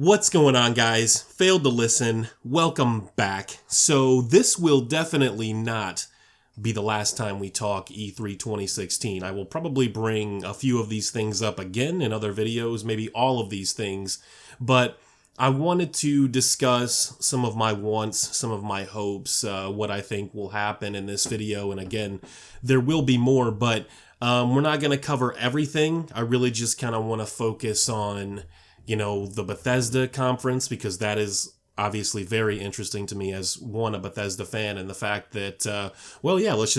What's going on, guys? Failed to listen. Welcome back. So this will definitely not be the last time we talk E3 2016. I will probably bring a few of these things up again in other videos, maybe all of these things, but I wanted to discuss some of my wants, some of my hopes, what I think will happen in this video, and again, there will be more, but we're not going to cover everything. I really just kind of want to focus on the Bethesda conference, because that is obviously very interesting to me as a Bethesda fan, and the fact that, let's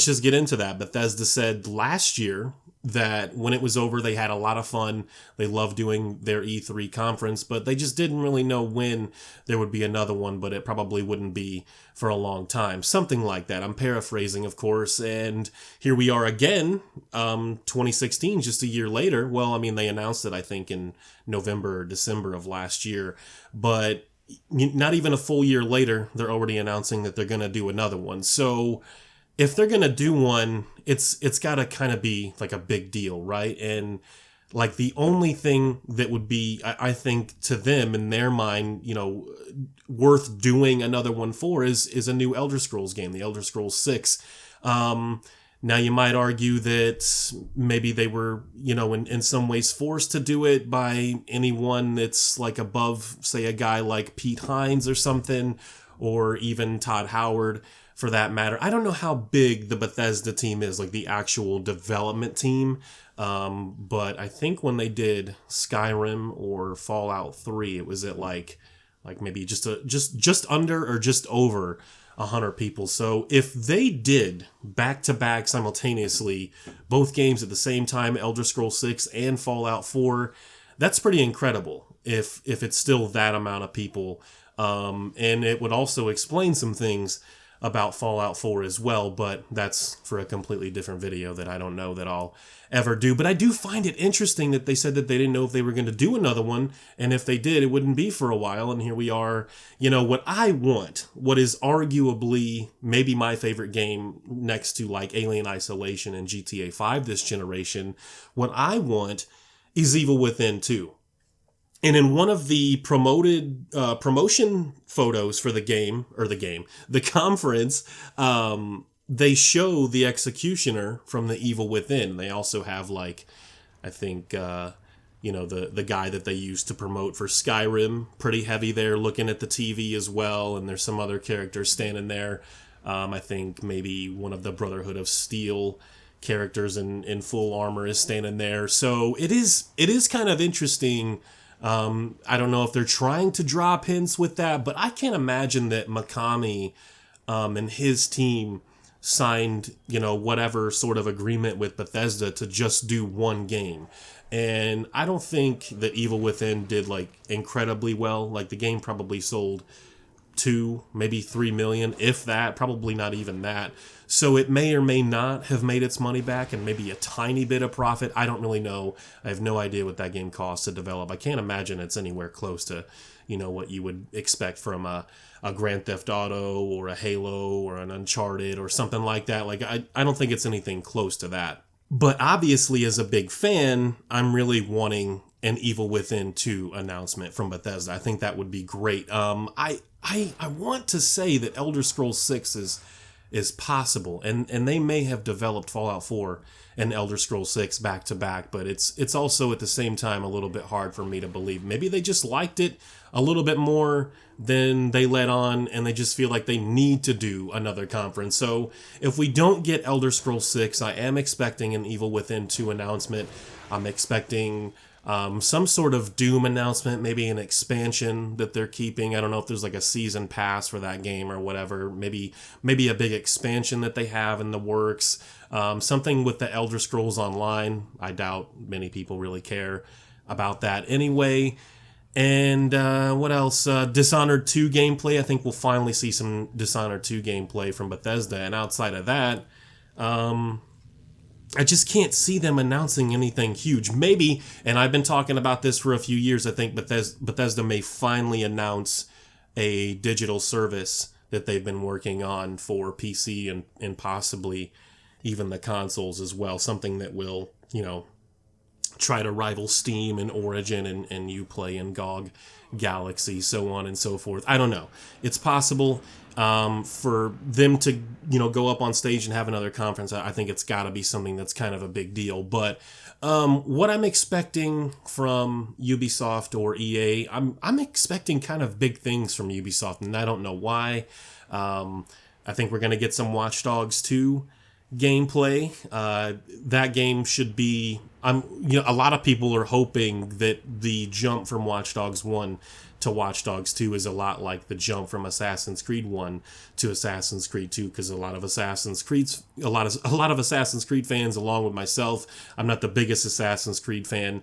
just get into that. Bethesda said last year that when it was over, they had a lot of fun. They loved doing their E3 conference, but they just didn't really know when there would be another one, but it probably wouldn't be for a long time. Something like that. I'm paraphrasing, of course, and here we are again, 2016, just a year later. Well, I mean, they announced it, I think, in November or December of last year, but not even a full year later, they're already announcing that they're going to do another one. So if they're going to do one, it's got to kind of be like a big deal, right? And like the only thing that would be, I think, to them in their mind, worth doing another one for is a new Elder Scrolls game, the Elder Scrolls 6. Now you might argue that maybe they were, in some ways forced to do it by anyone that's like above, say, a guy like Pete Hines or something, or even Todd Howard, for that matter. I don't know how big the Bethesda team is, like the actual development team. But I think when they did Skyrim or Fallout 3, it was at like maybe just under or just over 100 people. So if they did back to back simultaneously both games at the same time, Elder Scrolls 6 and Fallout 4, that's pretty incredible if it's still that amount of people. And it would also explain some things about Fallout 4 as well, but that's for a completely different video that I don't know that I'll ever do. But I do find it interesting that they said that they didn't know if they were going to do another one, and if they did, it wouldn't be for a while, and here we are. What I want, what is arguably maybe my favorite game next to like Alien Isolation and GTA 5 this generation, what I want is Evil Within 2. And in one of the promotion photos for the conference, they show the Executioner from the Evil Within. They also have the guy that they used to promote for Skyrim, pretty heavy there, looking at the TV as well. And there's some other characters standing there. I think maybe one of the Brotherhood of Steel characters in full armor is standing there. So it is kind of interesting. I don't know if they're trying to drop hints with that, but I can't imagine that Mikami and his team signed, whatever sort of agreement with Bethesda to just do one game. And I don't think that Evil Within did incredibly well. Like the game probably sold 2, maybe 3 million, if that, probably not even that. So it may or may not have made its money back and maybe a tiny bit of profit. I don't really know. I have no idea what that game costs to develop. I can't imagine it's anywhere close to, what you would expect from a Grand Theft Auto or a Halo or an Uncharted or something like that. I don't think it's anything close to that. But obviously, as a big fan, I'm really wanting an Evil Within 2 announcement from Bethesda. I think that would be great. I want to say that Elder Scrolls 6 is possible, and they may have developed Fallout 4 and Elder Scrolls 6 back to back, but it's also at the same time a little bit hard for me to believe. Maybe they just liked it a little bit more than they let on, and they just feel like they need to do another conference. So if we don't get Elder Scrolls 6, I am expecting an Evil Within 2 announcement. I'm expecting some sort of Doom announcement, maybe an expansion that they're keeping. I don't know if there's a season pass for that game or whatever. Maybe a big expansion that they have in the works. Something with the Elder Scrolls Online. I doubt many people really care about that anyway. And what else? Dishonored 2 gameplay. I think we'll finally see some Dishonored 2 gameplay from Bethesda. And outside of that, I just can't see them announcing anything huge. Maybe, and I've been talking about this for a few years, I think Bethesda may finally announce a digital service that they've been working on for PC and possibly even the consoles as well. Something that will, try to rival Steam and Origin and Uplay and GOG Galaxy, so on and so forth. I don't know. It's possible for them to, go up on stage and have another conference. I think it's got to be something that's kind of a big deal. But what I'm expecting from Ubisoft or EA, I'm expecting kind of big things from Ubisoft, and I don't know why. I think we're going to get some Watch Dogs 2 gameplay. That game should be... a lot of people are hoping that the jump from Watch Dogs 1 to Watch Dogs 2 is a lot like the jump from Assassin's Creed 1 to Assassin's Creed 2, because a lot of Assassin's Creed fans, along with myself, I'm not the biggest Assassin's Creed fan,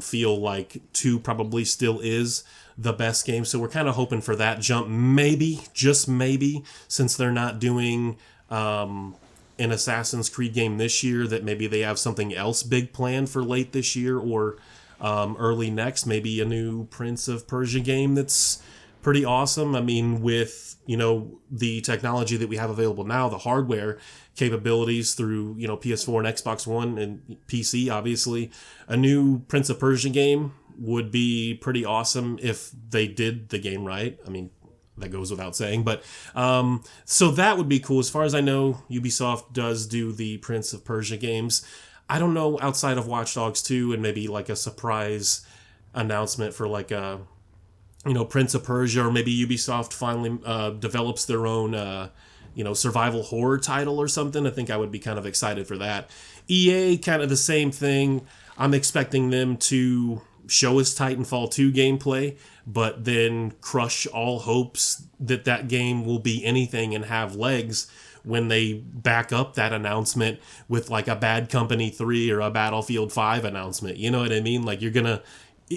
feel like 2 probably still is the best game. So we're kind of hoping for that jump. Maybe, just maybe, since they're not doing an Assassin's Creed game this year, that maybe they have something else big planned for late this year or early next. Maybe a new Prince of Persia game that's pretty awesome. I mean, with, the technology that we have available now, the hardware capabilities through, PS4 and Xbox One and PC, obviously, a new Prince of Persia game would be pretty awesome if they did the game right. I mean, that goes without saying, but so that would be cool. As far as I know, Ubisoft does do the Prince of Persia games. I don't know, outside of Watch Dogs 2 and maybe like a surprise announcement for like a, Prince of Persia, or maybe Ubisoft finally develops their own, survival horror title or something. I think I would be kind of excited for that. EA, kind of the same thing. I'm expecting them to show us Titanfall 2 gameplay, but then crush all hopes that that game will be anything and have legs when they back up that announcement with like a Bad Company 3 or a Battlefield 5 announcement. You know what I mean? Like,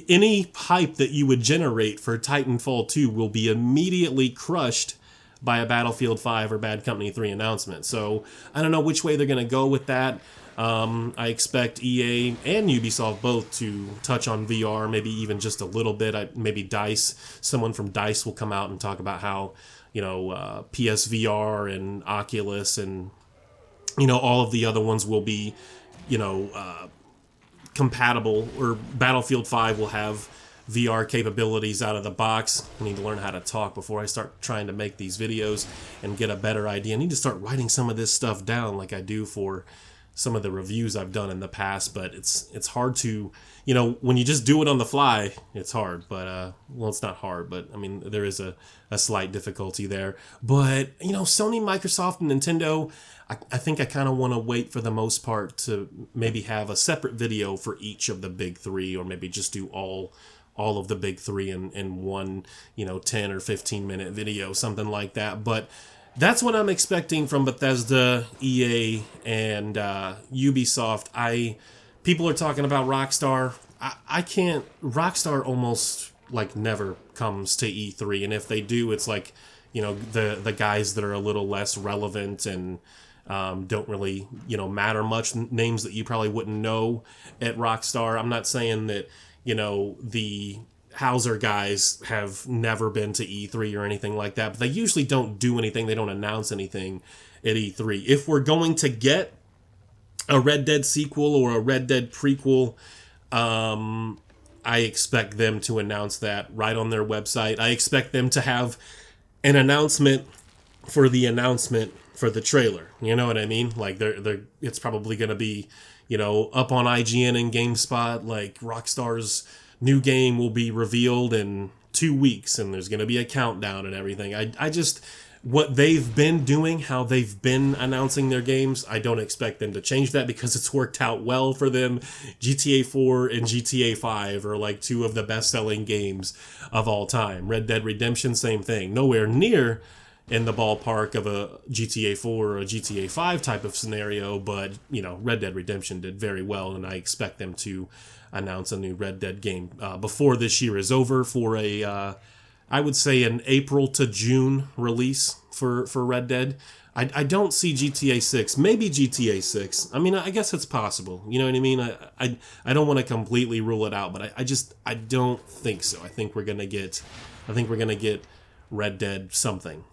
any hype that you would generate for Titanfall 2 will be immediately crushed by a Battlefield 5 or Bad Company 3 announcement. So I don't know which way they're going to go with that. I expect EA and Ubisoft both to touch on VR, maybe even just a little bit. Maybe DICE, someone from DICE will come out and talk about how, PSVR and Oculus and, all of the other ones will be, compatible, or Battlefield 5 will have VR capabilities out of the box. I need to learn how to talk before I start trying to make these videos and get a better idea. I need to start writing some of this stuff down like I do for some of the reviews I've done in the past, but it's hard to, when you just do it on the fly, it's hard. But, well, it's not hard, but I mean, there is a slight difficulty there. But, Sony, Microsoft, and Nintendo, I think I kind of want to wait for the most part to maybe have a separate video for each of the big three, or maybe just do all of the big three in one, 10 or 15 minute video, something like that. But that's what I'm expecting from Bethesda, EA, and Ubisoft. People are talking about Rockstar. I can't. Rockstar almost like never comes to E3, and if they do, it's like, the guys that are a little less relevant and don't really matter much, names that you probably wouldn't know at Rockstar. I'm not saying that the Hauser guys have never been to E3 or anything like that, but they usually don't do anything. They don't announce anything at E3. If we're going to get a Red Dead sequel or a Red Dead prequel, I expect them to announce that right on their website. I expect them to have an announcement for the trailer. You know what I mean? Like, it's probably going to be, up on IGN and GameSpot, like, Rockstar's new game will be revealed in 2 weeks, and there's going to be a countdown and everything. I just, what they've been doing, how they've been announcing their games, I don't expect them to change that, because it's worked out well for them. GTA 4 and GTA 5 are like two of the best-selling games of all time. Red Dead Redemption, same thing. Nowhere near in the ballpark of a GTA 4 or a GTA 5 type of scenario, but, Red Dead Redemption did very well, and I expect them to announce a new Red Dead game before this year is over for I would say an April to June release for Red Dead. I don't see GTA 6, maybe GTA 6. I mean, I guess it's possible. You know what I mean? I don't want to completely rule it out, but I don't think so. I think we're gonna get Red Dead something,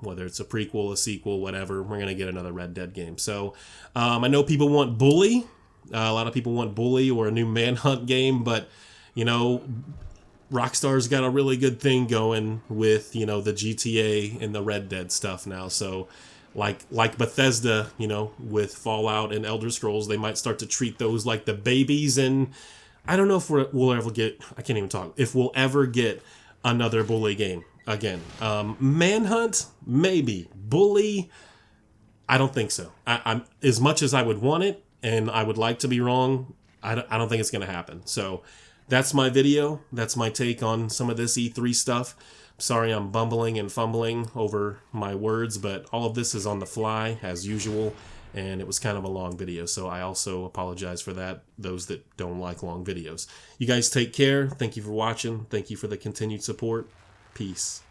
whether it's a prequel, a sequel, whatever. We're gonna get another Red Dead game. So I know people want Bully. A lot of people want Bully or a new Manhunt game, but, you know, Rockstar's got a really good thing going with, you know, the GTA and the Red Dead stuff now. So like Bethesda, you know, with Fallout and Elder Scrolls, they might start to treat those like the babies. And I don't know if we'll ever get, I can't even talk, if we'll ever get another Bully game again. Manhunt, maybe. Bully, I don't think so. I'm as much as I would want it, and I would like to be wrong, I don't think it's going to happen. So that's my video. That's my take on some of this E3 stuff. Sorry I'm bumbling and fumbling over my words, but all of this is on the fly, as usual, and it was kind of a long video, so I also apologize for that, those that don't like long videos. You guys take care. Thank you for watching. Thank you for the continued support. Peace.